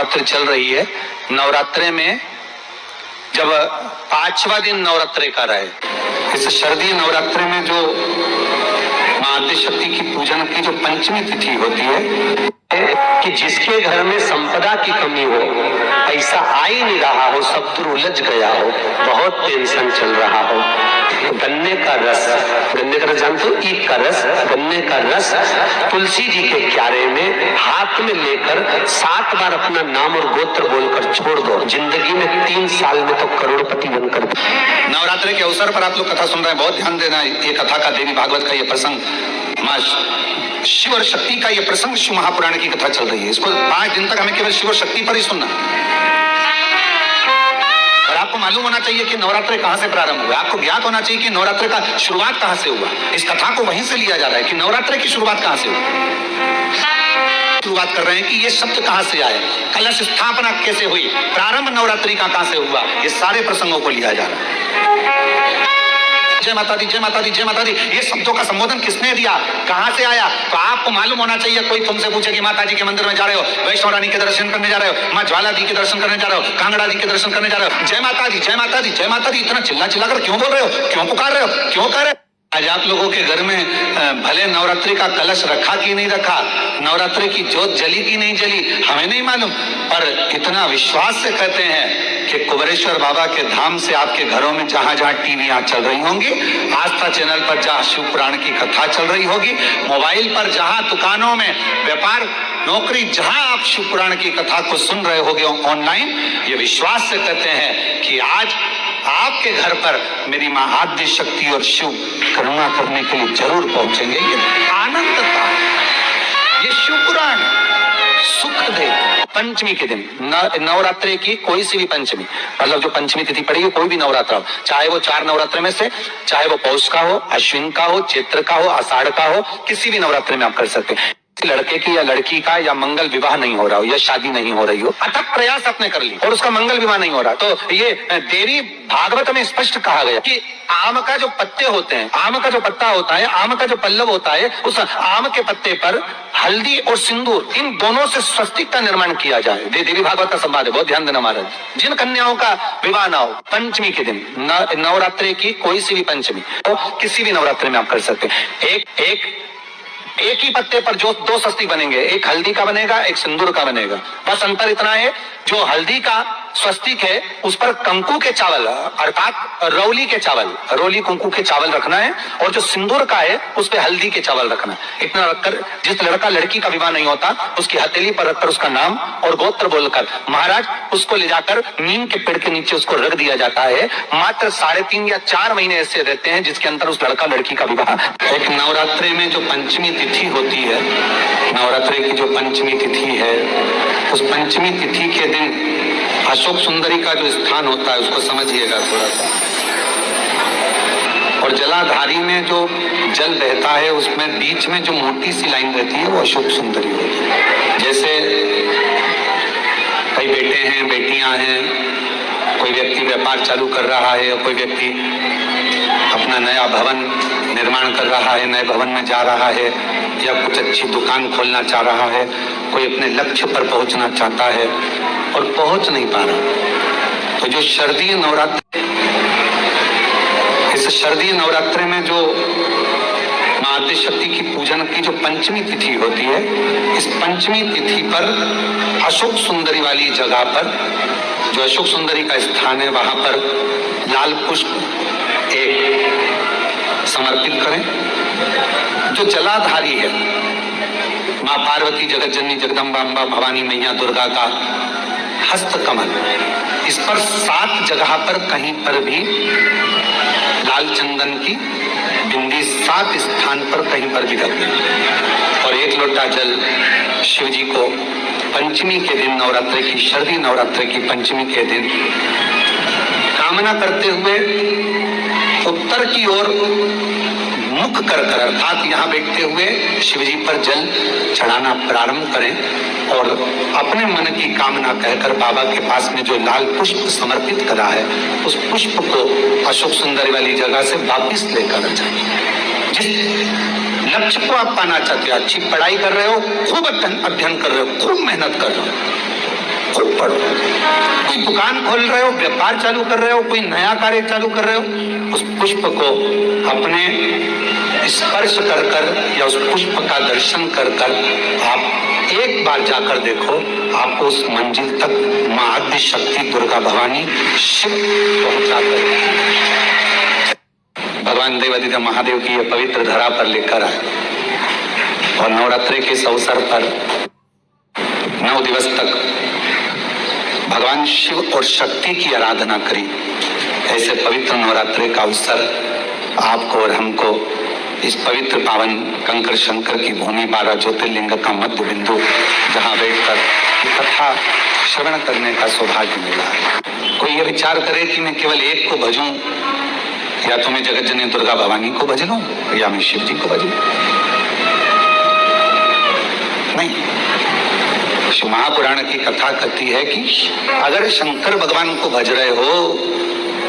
नवरात्रि चल रही है। नवरात्रे में जब 5वां दिन नवरात्रे का रहे, इस शारदीय नवरात्रे में जो मां आद्यशक्ति की पूजन की जो पंचमी तिथि होती है कि जिसके घर में संपदा की कमी हो, पैसा आ ही नहीं रहा हो, सब दूर उलझ गया हो, बहुत टेंशन चल रहा हो, गन्ने का रस जानते हो, ईख का रस, गन्ने का रस तुलसी जी के क्यारे में हाथ में लेकर 7 बार अपना नाम और गोत्र बोलकर छोड़ दो, जिंदगी में 3 साल में तो करोड़पति बनकर। नवरात्रि के अवसर पर आप लोग कथा सुन रहे हैं, बहुत ध्यान देना। ये कथा का देवी भागवत का ये प्रसंग, मां शिव और शक्ति का ये प्रसंग शिव महापुराण की कथा चल रही है। इसको 5 दिन तक हमें केवल शिव और शक्ति पर ही सुनना। और आपको मालूम होना चाहिए कि नवरात्रि कहां से प्रारंभ हुआ। आपको ज्ञात होना चाहिए कि नवरात्रि का शुरुआत कहां से हुआ। इस कथा को वहीं से लिया जा रहा है कि नवरात्रि की शुरुआत कहां से हुई। शुरुआत कर रहे हैं कि ये शब्द कहां से आए, कलश स्थापना कैसे हुई, प्रारंभ नवरात्रि का कहां से हुआ, ये सारे प्रसंगों को लिया जा रहा है। जय माता दी, जय माता दी, जय माता दी, ये शब्दों का संबोधन किसने दिया, कहां से आया, तो आपको मालूम होना चाहिए। कोई तुमसे पूछे कि माता जी के मंदिर में जा रहे हो, वैष्णो रानी के दर्शन करने जा रहे हो, मां ज्वाला दी के दर्शन करने जा रहे हो, कांगड़ा दी के दर्शन करने जा रहे हो, जय माता दी, जय माता दी, जय माता दी, इतना चिल्ला चिल्ला कर क्यों बोल रहे हो, क्यों पुकार रहे हो, क्यों कर रहे हो। आज आप लोगों के घर में भले नवरात्रि का कलश रखा कि नहीं रखा, नवरात्रि की ज्योत जली कि नहीं जली, हमें नहीं मालूम, पर इतना विश्वास से कहते हैं कि कुबेरेश्वर बाबा के धाम से आपके घरों में जहां जहां टीवियां चल रही होंगी, आस्था चैनल पर जहां शिव पुराण की कथा चल रही होगी, मोबाइल पर जहां दुकानों में व्यापार नौकरी जहां आप शिव पुराण की कथा को सुन रहे होगे ऑनलाइन, ये विश्वास से कहते हैं कि आज आपके घर पर मेरी मां आद्य शक्ति और शिव करुणा करने के लिए जरूर पहुंचेंगे। ये आनंद था, ये शिव पुराण सुख दे। पंचमी के दिन नवरात्रि की कोई सी भी पंचमी, मतलब जो पंचमी तिथि पड़ेगी, कोई भी नवरात्र हो, चाहे वो 4 नवरात्र में से, चाहे वो पौष का हो, अश्विन का हो, चैत्र का हो, आषाढ़ का हो, किसी भी नवरात्रि में आप कर सकते हैं। लड़के की या लड़की का या मंगल विवाह नहीं हो रहा हो या शादी नहीं हो रही हो, अथक प्रयास आपने कर ली और उसका मंगल विवाह नहीं हो रहा, तो ये देवी भागवत में स्पष्ट कहा गया कि आम का जो पत्ते होते हैं, आम का जो पत्ता होता है, आम का जो पल्लव होता है, उस आम के पत्ते पर हल्दी और सिंदूर, इन दोनों से स्वस्तिक का निर्माण किया जाए। देवी भागवत का संवाद है, बहुत ध्यान देना महाराज। जिन कन्याओं का विवाह ना हो, पंचमी के दिन नवरात्रि की कोई सी भी पंचमी, तो किसी भी नवरात्रि में आप कर सकते हैं। एक ही पत्ते पर जो 2 स्वस्तिक बनेंगे, एक हल्दी का बनेगा, एक सिंदूर का बनेगा। बस अंतर इतना है, जो हल्दी का स्वस्तिक है उस पर कंकु के चावल अर्थात रौली के चावल, रोली कुंकू के चावल रखना है, और जो सिंदूर का है उस पे हल्दी के चावल रखना है। इतना रखकर जिस लड़का लड़की का विवाह नहीं होता, उसकी हथेली पर रखकर उसका नाम और गोत्र बोलकर महाराज उसको ले जाकर नीम के पेड़ के नीचे उसको रख दिया जाता है। मात्र 3.5 या 4 महीने ऐसे रहते हैं जिसके अंदर उस लड़का लड़की का विवाह। एक नवरात्रि में जो पंचमी तिथि होती है, नवरात्रि की जो पंचमी तिथि है, उस पंचमी तिथि के दिन अशोक सुंदरी का जो स्थान होता है उसको समझिएगा थोड़ा सा। और जलाधारी में जो जल बहता है उसमें बीच में जो मोटी सी लाइन रहती है वो अशोक सुंदरी होती है। जैसे कई बेटे हैं, बेटियां हैं, कोई व्यक्ति व्यापार चालू कर रहा है, कोई व्यक्ति अपना नया भवन निर्माण कर रहा है, नए भवन में जा रहा है, या कुछ अच्छी दुकान खोलना चाह रहा है, कोई अपने लक्ष्य पर पहुंचना चाहता है और पहुंच नहीं पा रहा, तो जो शारदीय नवरात्रि, इस शारदीय नवरात्रि में जो मां आद्यशक्ति की पूजन की जो पंचमी तिथि होती है, इस पंचमी तिथि पर अशोक सुंदरी वाली जगह पर, जो अशोक सुंदरी का स्थान है, वहां पर लाल पुष्प एक समर्पित करें। जो जलाधारी है, मां पार्वती, जगत जननी, जगदम्बा, अम्बा, भवानी मैया, दुर्गा का हस्त कमल, इस पर 7 जगह पर कहीं पर भी लाल चंदन की बिंदी 7 स्थान पर कहीं पर भी रख दें। और 1 लोटा जल शिव जी को पंचमी के दिन, नवरात्रि की, शारदीय नवरात्रि की पंचमी के दिन कामना करते हुए उत्तर की ओर मुख कर अर्थात यहाँ बैठते हुए शिवजी पर जल चढ़ाना प्रारंभ करें और अपने मन की कामना कहकर बाबा के पास में जो लाल पुष्प समर्पित करा है, उस पुष्प को अशोक सुंदरी वाली जगह से वापिस लेकर जाए। जिस लक्ष्य को आप पाना चाहते हो, अच्छी पढ़ाई कर रहे हो, खूब अध्ययन कर रहे हो, खूब मेहनत कर रहे हो, खूब पढ़ो। कोई दुकान खोल रहे हो, व्यापार चालू कर रहे हो, कोई नया कार्य चालू कर रहे हो, उस पुष्प को अपने स्पर्श कर कर या उस पुष्प का दर्शन कर कर आप एक बार जाकर देखो, आपको उस मंजिल तक मां आद्य शक्ति दुर्गा भवानी शिव पहुंचा कर भगवान देवादिदेव महादेव की यह पवित्र धरा पर लेकर आए और नवरात्रि के इस अवसर पर 9 दिवस तक भगवान शिव और शक्ति की आराधना करी। ऐसे पवित्र नवरात्रि का अवसर आपको और हमको इस पवित्र पावन कंकर शंकर की भूमि 12 ज्योतिर्लिंग का मध्य बिंदु जहां बैठकर कथा श्रवण करने का सौभाग्य मिला है। कोई ये विचार करे कि मैं केवल एक को भजूं, या तो मैं जगत जननी दुर्गा भवानी को भज लूं या मैं शिव जी को भज लूं। नहीं, शिव महापुराण की कथा कहती है कि अगर शंकर भगवान को भज रहे हो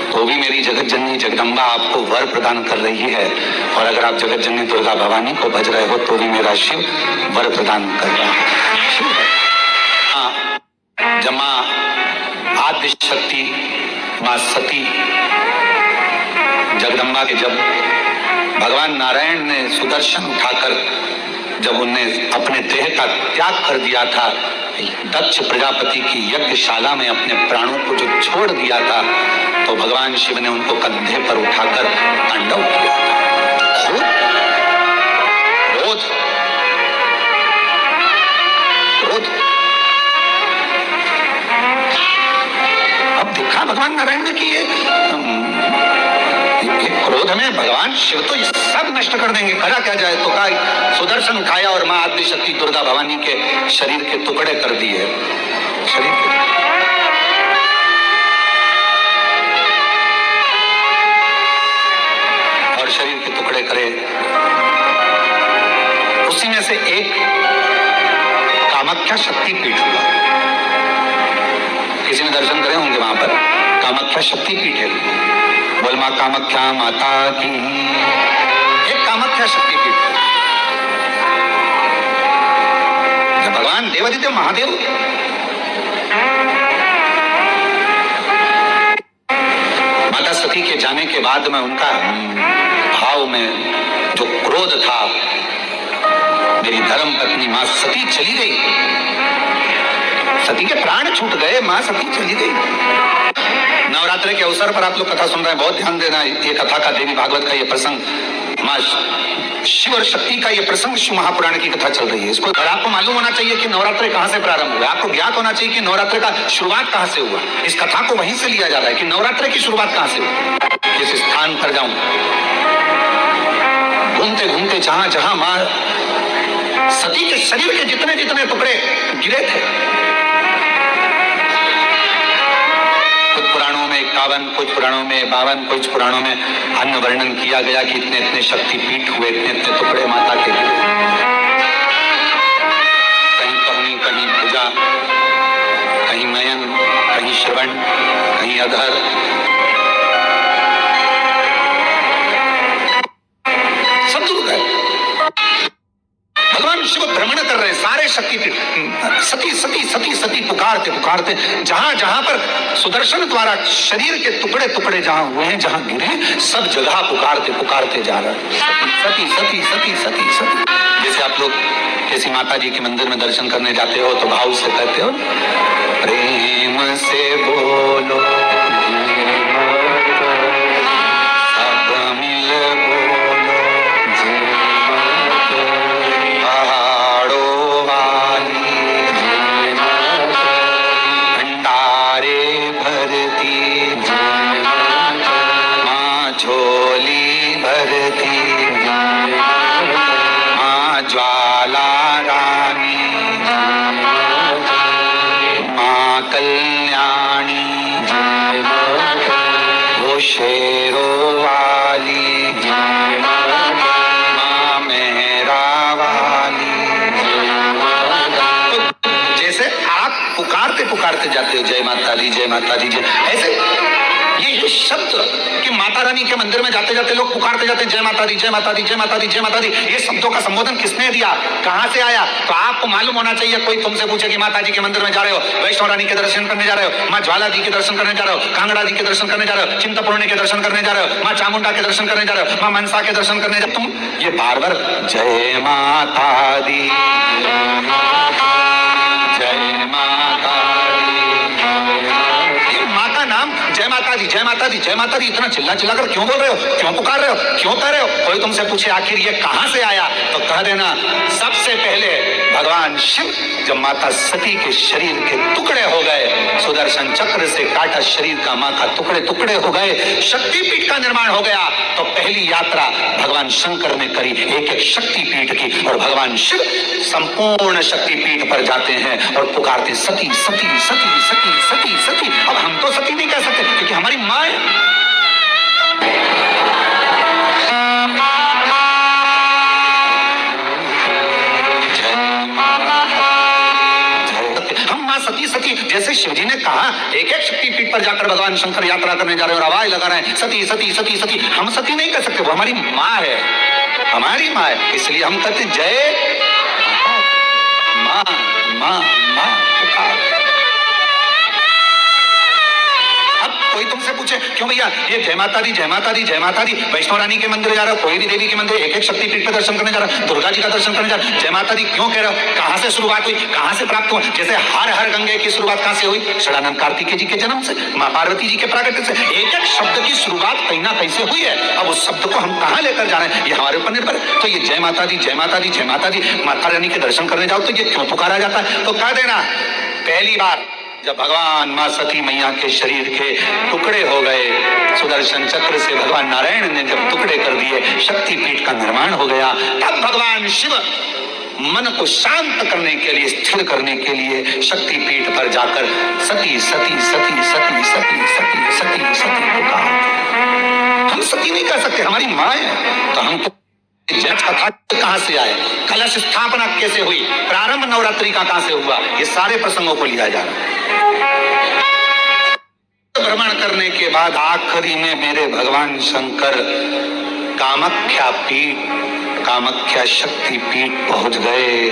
तो भी मेरी जगत जननी जगदम्बा आपको वर प्रदान कर रही है, और अगर आप जगत जननी दुर्गा भवानी को भज रहे हो तो भी मेरा शिव वर प्रदान कर रहा है। जब मां आद्य शक्ति मां सती जगदम्बा के जब भगवान नारायण ने सुदर्शन उठाकर जब उन्हें अपने देह का त्याग कर दिया था, दक्ष प्रजापति की यज्ञशाला में अपने प्राणों को जो छोड़ दिया था, तो भगवान शिव ने उनको कंधे पर उठाकर तांडव किया था। क्रोध क्रोध अब देखा भगवान नारायण ने कि ये क्रोध में भगवान शिव तो ये सब नष्ट कर देंगे, करा क्या जाए, तो कहा सुदर्शन उठाया और मां आद्य शक्ति दुर्गा भवानी के शरीर के टुकड़े कर दिए। शरीर के और शरीर के टुकड़े करे, उसी में से एक कामाख्या शक्ति पीठ हुआ। किसी ने दर्शन करे होंगे वहां पर, कामाख्या शक्ति पीठ है। बोल मां कामाख्या माता की। एक कामाख्या शक्ति पीठ, भगवान देवादिदेव महादेव माता सती के जाने के बाद में उनका भाव में जो क्रोध था, मेरी धर्म पत्नी मां सती चली गई, सती के प्राण छूट गए, मां सती चली गई। नवरात्रि के अवसर पर आप लोग कथा सुन रहे हैं, बहुत ध्यान देना। ये कथा का देवी भागवत का ये प्रसंग, मां शिव और शक्ति का ये प्रसंग शिव महापुराण की कथा चल रही है। इसको आपको मालूम होना चाहिए कि नवरात्रि कहां से प्रारंभ हुआ, आपको ज्ञात होना चाहिए कि नवरात्रि का शुरुआत कहां से हुआ। इस कथा को वहीं से लिया जा रहा है कि नवरात्रि की शुरुआत कहां से हुई। इस स्थान पर जाऊं, घूमते घूमते जहां जहां मां सती के शरीर के जितने जितने टुकड़े गिरे थे, कुछ पुराणों में 51, कुछ पुराणों में 52, कुछ पुराणों में अन्य वर्णन किया गया कि इतने इतने शक्तिपीठ हुए, इतने इतने टुकड़े माता के गिरे। कहीं पहुनी, कहीं भुजा, कहीं नयन, कहीं श्रवण, कहीं अधर, सब दूर गए। भगवान शिव भ्रमण कर रहे, सारे शक्तिपीठ, सती सती सती सती पुकारते पुकारते जहां जहां पर सुदर्शन द्वारा शरीर के टुकड़े टुकड़े जहां हुए हैं, जहां गिरे, सब जगह पुकारते पुकारते जा रहे हैं, सती सती सती सती सती। जैसे आप लोग किसी माता जी के मंदिर में दर्शन करने जाते हो तो भाव से कहते हो, प्रेम से बोलो सब मिल बोलो, पहाड़ों वाली भंडारे भरती माँ झोली भरती, माँ ज्वाला रानी, माँ कल्याणी, वो शेरों वाली, माँ मेहरा वाली। तो जैसे आप पुकारते पुकारते जाते हो, जय माता दी जय माता दी जय, ऐसे ये शब्द कि माता रानी के मंदिर में जाते जाते लोग पुकारते जाते जय माता दी जय माता दी जय माता दी जय माता दी, ये शब्दों का संबोधन किसने दिया, कहां से आया? तो आपको मालूम होना चाहिए। कोई तुमसे पूछे कि माता जी के मंदिर में जा रहे हो, वैष्णो रानी के दर्शन करने जा रहे हो, माँ ज्वाला जी के दर्शन करने जा रहे हो, कांगड़ा जी के दर्शन करने जा रहे हो, चिंतपूर्णी के दर्शन करने जा रहे हो, माँ चामुंडा के दर्शन करने जा रहे हो, माँ मनसा के दर्शन करने जा, तुम ये बार बार जय माता दी जय माता दी, माँ का नाम जय माता दी जय माता दी जय माता दी इतना चिल्ला चिल्ला कर क्यों बोल रहे हो, क्यों पुकार रहे हो, क्यों कह रहे हो? कोई तुमसे पूछे आखिर ये कहां से आया, तो कह देना सबसे पहले भगवान शिव जब माता सती के शरीर के टुकड़े हो गए, सुदर्शन चक्र से काटा शरीर का माँ का टुकड़े टुकड़े हो गए, शक्तिपीठ का निर्माण हो गया, तो पहली यात्रा भगवान शंकर ने करी एक एक शक्तिपीठ की, और भगवान शिव संपूर्ण शक्तिपीठ पर जाते हैं और पुकारते सती सती सती सती सती सती। अब हम तो सती नहीं कह सकते क्योंकि हमारी माँ है। सती सती जैसे शिवजी ने कहा एक एक शक्तिपीठ पर जाकर भगवान शंकर यात्रा करने जा रहे हैं और आवाज लगा रहे हैं सती सती सती सती, हम सती नहीं कर सकते, वो हमारी माँ है, हमारी माँ है, इसलिए हम कहते जय माँ माँ माँ पुकार। कोई तुमसे पूछे क्यों भैया ये जय माता दी जय माता दी जय माता दी, वैष्णो रानी के मंदिर जा रहा हो, कोई भी देवी के मंदिर एक एक शक्तिपीठ पे दर्शन करने जा रहा हो, दुर्गा जी का दर्शन करने जा रहा हो, जय माता दी क्यों कह रहे हो? कहां से शुरुआत हुई, कहां से प्राप्त हुआ? जैसे हर हर गंगे की शुरुआत कहां से हुई? षडानंद कार्तिकेय जी के जन्म से, माँ पार्वती जी के प्राकट्य से। एक एक शब्द की शुरुआत कहीं ना कहीं से हुई है, अब उस शब्द को हम कहां लेकर जा रहे हैं ये हमारे ऊपर निर्भर है। तो ये जय माता दी जय माता दी जय माता दी माता रानी के दर्शन करने जाओ तो ये क्यों पुकारा जाता है? तो कह देना पहली बार जब भगवान मां सती मैया के शरीर के टुकड़े हो गए, सुदर्शन चक्र से भगवान नारायण ने जब टुकड़े कर दिए, शक्तिपीठ का निर्माण हो गया, तब भगवान शिव मन को शांत करने के लिए, स्थिर करने के लिए शक्तिपीठ पर जाकर सती सती सती सती सती सती सती सती पुकार। हम सती नहीं कर सकते, हमारी माँ है, तो हम जज कथा कहां से आए, कलश स्थापना कैसे हुई, प्रारंभ नवरात्रि का कहां से हुआ, ये सारे प्रसंगों को लिया जा रहा है। भ्रमण करने के बाद आखिरी में मेरे भगवान शंकर कामाख्या पीठ, कामाख्या शक्ति पीठ पहुंच गए।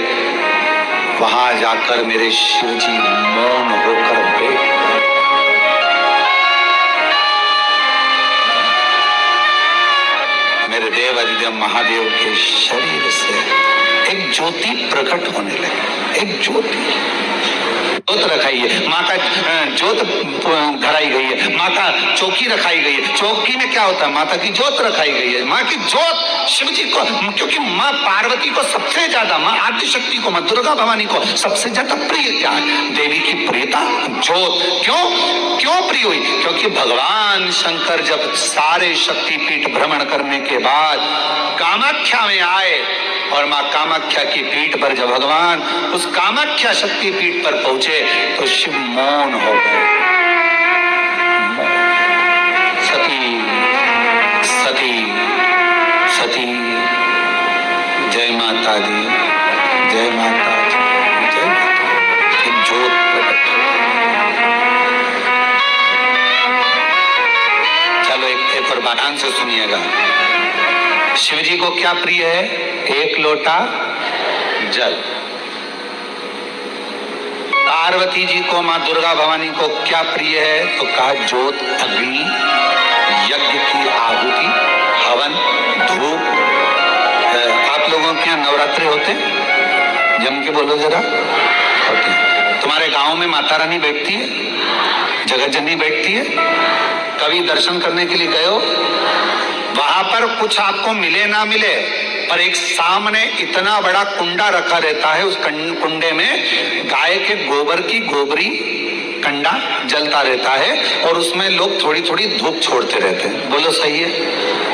वहां जाकर मेरे शिव जी मौन होकर बैठ, मेरे देव अधिदेव महादेव के शरीर से एक ज्योति प्रकट होने लगी, एक ज्योति जोत रखाई है, माँ का जोत धराई गई है, माँ का चौकी रखाई गई है। चौकी में क्या होता है? माता की जोत रखाई गई है, माँ की जोत शिव जी को, क्योंकि माँ पार्वती को सबसे ज्यादा, माँ आदिशक्ति को, माँ दुर्गा भवानी को सबसे ज्यादा प्रिय क्या है? देवी की प्रियता जोत। क्यों क्यों प्रिय हुई? क्योंकि भगवान शंकर जब सारे शक्तिपीठ भ्रमण करने के बाद कामाख्या में आए और माँ कामाख्या की पीठ पर जब भगवान उस कामाख्या शक्ति पीठ पर पहुंचे तो शिव मौन हो गए। सती सती सती जय माता दी जय माता दी जय माता दी, ज्योत प्रकट। चलो एक और बात ध्यान से सुनिएगा। शिव जी को क्या प्रिय है? एक लोटा जल। पार्वती जी को, मां दुर्गा भवानी को क्या प्रिय है? तो कहा ज्योत, अग्नि, यज्ञ की आहुति, हवन, धूप। आप लोगों के यहाँ नवरात्रि होते? जम के बोलो जरा। होते। तुम्हारे गांव में माता रानी बैठती है, जगत जननी बैठती है? कभी दर्शन करने के लिए गए हो? वहां पर कुछ आपको मिले ना मिले, पर एक सामने इतना बड़ा कुंडा रखा रहता है, उस कुंडे में गाय के गोबर की गोबरी कंडा जलता रहता है और उसमें लोग थोड़ी थोड़ी धूप छोड़ते रहते हैं। बोलो सही है?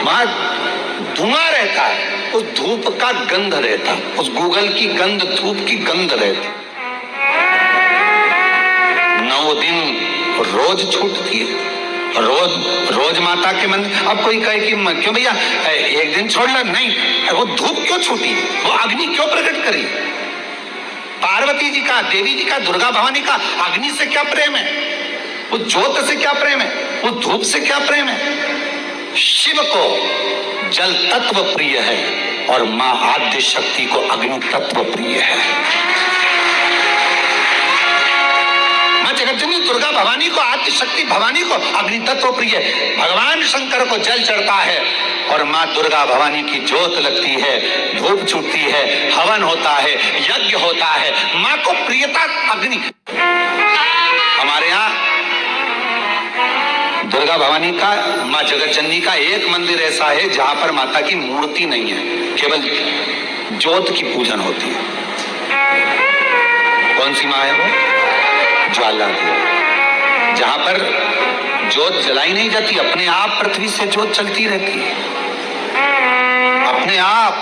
वहां धुआं रहता है, उस धूप का गंध रहता, उस गूगल की गंध, धूप की गंध रहती। 9 दिन रोज छूटती है, रोज माता के मंदिर। अब कोई कहे कि क्यों भैया एक दिन छोड़ ला? नहीं, वो धूप क्यों छूटी, वो अग्नि क्यों प्रकट करी? पार्वती जी का, देवी जी का, दुर्गा भवानी का अग्नि से क्या प्रेम है? वो ज्योत से क्या प्रेम है? वो धूप से क्या प्रेम है? शिव को जल तत्व प्रिय है और मां आद्य शक्ति को अग्नि तत्व प्रिय है। मां जगतजननी दुर्गा भवानी को, आद्य शक्ति भवानी को अग्नि तत्व प्रिय है। भगवान शंकर को जल चढ़ता है और मां दुर्गा भवानी की ज्योत लगती है, धूप छूटती है, हवन होता है, यज्ञ होता है। मां को प्रियता अग्नि। हमारे यहाँ दुर्गा भवानी का, मां जगतजननी का एक मंदिर ऐसा है जहां पर माता की मूर्ति नहीं है, केवल ज्योत की पूजन होती है। कौन सी मां है वो? ज्वाला देवी। जहां पर ज्योत जलाई नहीं जाती, अपने आप पृथ्वी से ज्योत चलती रहती है, अपने आप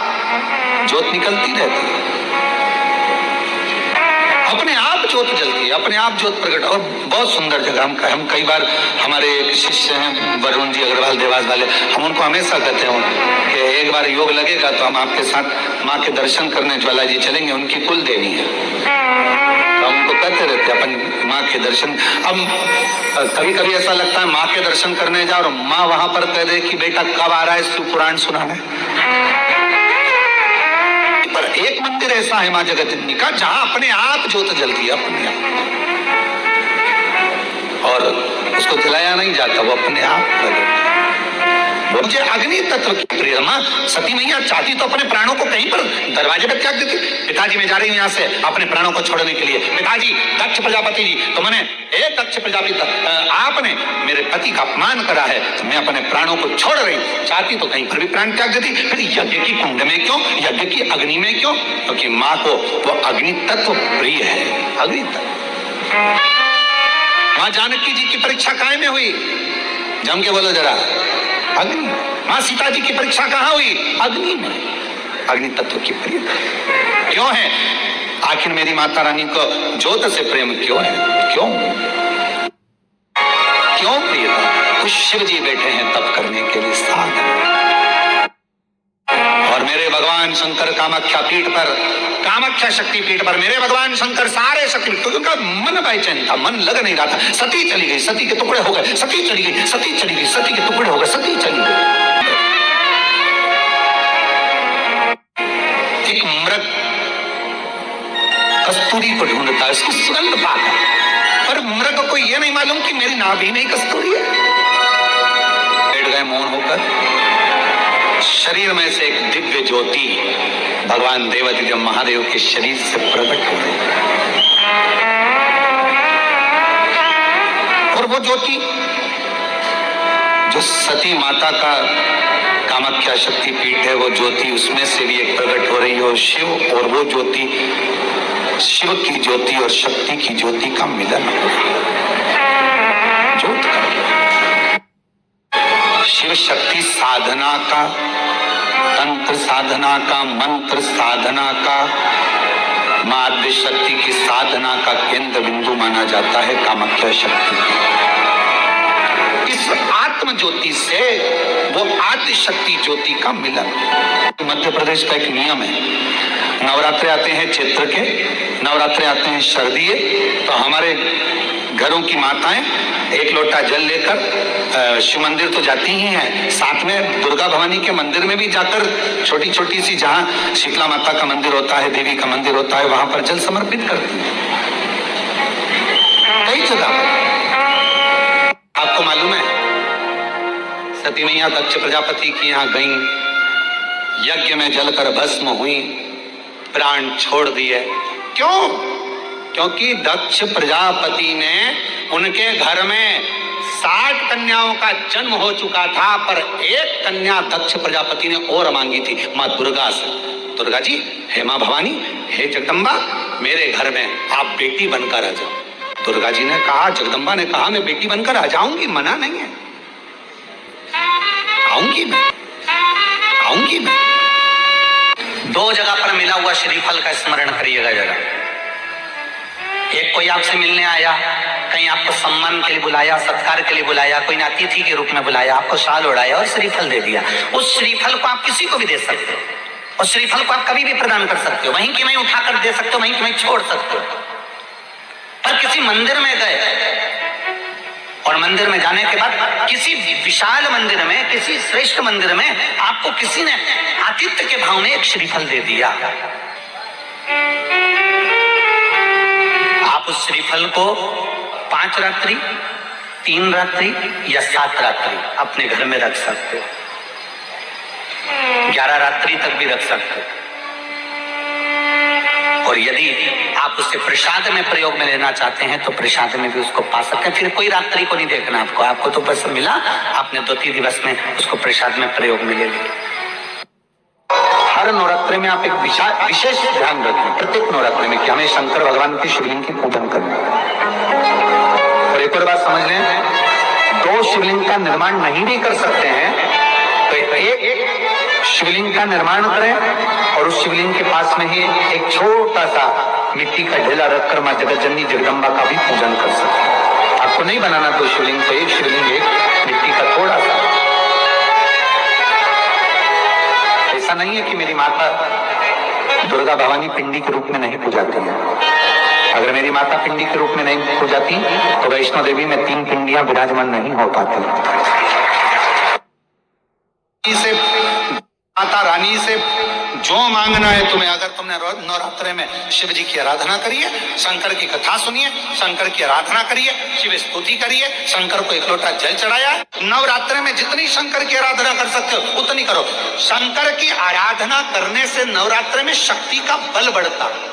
ज्योत निकलती रहती है, अपने आप ज्योत जलती है, अपने आप ज्योत प्रकट। और बहुत सुंदर जगह। हम कई बार, हमारे एक शिष्य हैं वरुण जी अग्रवाल देवास वाले, हम उनको हमेशा कहते हैं कि एक बार योग लगेगा तो हम आपके साथ माँ के दर्शन करने ज्वाला जी चलेंगे, उनकी कुल देवी है। तो हम उनको कहते रहते अपन माँ के दर्शन। अब कभी कभी ऐसा लगता है माँ के दर्शन करने जाओ और माँ वहां पर कह दे कि बेटा कब आ रहा है शिवपुराण सुनाने। पर एक मंदिर ऐसा है मां जगतजननी का जहां अपने आप ज्योत जलती है, अपने आप, और उसको जलाया नहीं जाता, वो अपने आप प्रकट। मुझे अग्नि तत्व की प्रिय मां सती मैया चाहती तो अपने प्राणों को कहीं पर दरवाजे पर त्याग देती। पिताजी मैं जा रही हूं यहां से अपने प्राणों को छोड़ने के लिए। पिताजी, दक्ष प्रजापति जी, तो मैंने दक्ष प्रजापति, आपने मेरे पति का अपमान करा है तो मैं अपने प्राणों को छोड़ रही हूं। चाहती तो कहीं पर भी प्राण त्याग देती। फिर यज्ञ की कुंड में क्यों, यज्ञ की अग्नि में क्यों? क्योंकि मां को वो अग्नि तत्व प्रिय है। अग्नि तत्व। मां जानकी जी की परीक्षा काय में हुई? जम के बोलो जरा। अग्नि। मां सीता जी की परीक्षा कहां हुई? अग्नि में। अग्नि तत्व की प्रियता क्यों है? आखिर मेरी माता रानी को ज्योत से प्रेम क्यों है? क्यों क्यों प्रियता? कुछ शिव जी बैठे हैं तप करने के लिए साथ, और मेरे भगवान शंकर कामाख्या पीठ पर, कामाख्या शक्ति पीठ पर मेरे भगवान शंकर सारे शक्ति, क्योंकि उनका मन बेचैन था, मन लग नहीं रहा था। सती चली गई, सती के टुकड़े हो गए, सती चली गई, सती चली गई, सती के टुकड़े हो गए, सती चली गई। एक मृग कस्तूरी को ढूंढता है, उसकी सुगंध पाता, पर मृग को यह नहीं मालूम कि मेरी नाभि में कस्तूरी है। बैठ गए मौन होकर। शरीर में से एक दिव्य ज्योति भगवान देवादिदेव महादेव के शरीर से प्रकट हो गई, और वो ज्योति जो सती माता का कामाख्या शक्ति पीठ है, वो ज्योति उसमें से भी एक प्रकट हो रही है। और शिव और वो ज्योति, शिव की ज्योति और शक्ति की ज्योति का मिलन हो रहा है। ज्योत का शिव शक्ति साधना का, तंत्र साधना का, मंत्र साधना का, मां आद्य शक्ति की साधना का केंद्र बिंदु माना जाता है कामाख्या शक्ति। इस आत्म ज्योति से वो आद्य शक्ति ज्योति का मिलन। मध्य प्रदेश का एक नियम है, नवरात्रे आते हैं चैत्र के, नवरात्रे आते हैं शरदीय, तो हमारे घरों की माताएं एक लोटा जल लेकर शिव मंदिर तो जाती ही हैं, साथ में दुर्गा भवानी के मंदिर में भी जाकर छोटी छोटी सी, जहां शीतला माता का मंदिर होता है, देवी का मंदिर होता है, वहां पर जल समर्पित करती हैं। कई जगह पर आपको मालूम है, सती मैया दक्ष प्रजापति की यहाँ गई, यज्ञ में जलकर भस्म हुई, प्राण छोड़ दिए। क्यों? क्योंकि दक्ष प्रजापति ने, उनके घर में 60 कन्याओं का जन्म हो चुका था, पर एक कन्या दक्ष प्रजापति ने और मांगी थी, मां दुर्गा से। दुर्गा जी, हे मां भवानी, हे जगदम्बा, मेरे घर में आप बेटी बनकर आ जाओ। दुर्गा जी ने कहा, जगदम्बा ने कहा, मैं बेटी बनकर आ जाऊंगी, मना नहीं है, आऊंगी मैं, आऊंगी मैं। 2 जगह पर मिला हुआ श्रीफल का स्मरण करिएगा जरा। एक कोई आपसे मिलने आया, कहीं आपको सम्मान के लिए बुलाया, सत्कार के लिए बुलाया, कोई ने अतिथि के रूप में बुलाया, आपको शाल उड़ाया और श्रीफल दे दिया। उस श्रीफल को आप किसी को भी दे सकते हो, उस श्रीफल को आप कभी भी प्रदान कर सकते हो, वहीं की वहीं उठाकर दे सकते हो, वहीं की वहीं छोड़ सकते हो। पर किसी मंदिर में गए और मंदिर में जाने के बाद किसी विशाल मंदिर में, किसी श्रेष्ठ मंदिर में आपको किसी ने आतिथ्य के भाव में एक श्रीफल दे दिया। आप उस श्रीफल को 5 रात्रि, 3 रात्रि या 7 रात्रि अपने घर में रख सकते हो, 11 रात्रि तक भी रख सकते हो। और यदि आप उसे प्रसाद में प्रयोग में लेना चाहते हैं तो प्रसाद में भी उसको पा सकते हैं। फिर कोई रात्रि को नहीं देखना आपको तो बस मिला, आपने 2-3 दिवस में उसको प्रसाद में प्रयोग में ले लिया। हर नवरात्रि में आप एक विशेष ध्यान रखें, प्रत्येक नवरात्रि में, कि हमें शंकर भगवान की शिवलिंग की पूजन करना। और एक और बात समझ लें, 2 शिवलिंग का निर्माण नहीं भी कर सकते हैं तो एक शिवलिंग का निर्माण करें और उस शिवलिंग के पास में ही एक छोटा सा मिट्टी का ढेला रखकर मां जगत जननी जगदम्बा का भी पूजन कर सकते हैं। आपको नहीं बनाना 2 शिवलिंग, तो एक शिवलिंग, एक मिट्टी का थोड़ा सा। ऐसा नहीं है कि मेरी माता दुर्गा भवानी पिंडी के रूप में नहीं पूजाती है। अगर मेरी माता पिंडी के रूप में नहीं पूजाती तो वैष्णो देवी में 3 पिंडियां विराजमान नहीं हो पाती। से माता रानी से जो मांगना है तुम्हें, अगर तुमने नवरात्रि में शिव जी की आराधना करिए, शंकर की कथा सुनिए, शंकर की आराधना करिए, शिव स्तुति करिए, शंकर को 1 लोटा जल चढ़ाया, नवरात्रि में जितनी शंकर की आराधना कर सकते हो उतनी करो। शंकर की आराधना करने से नवरात्रि में शक्ति का बल बढ़ता है।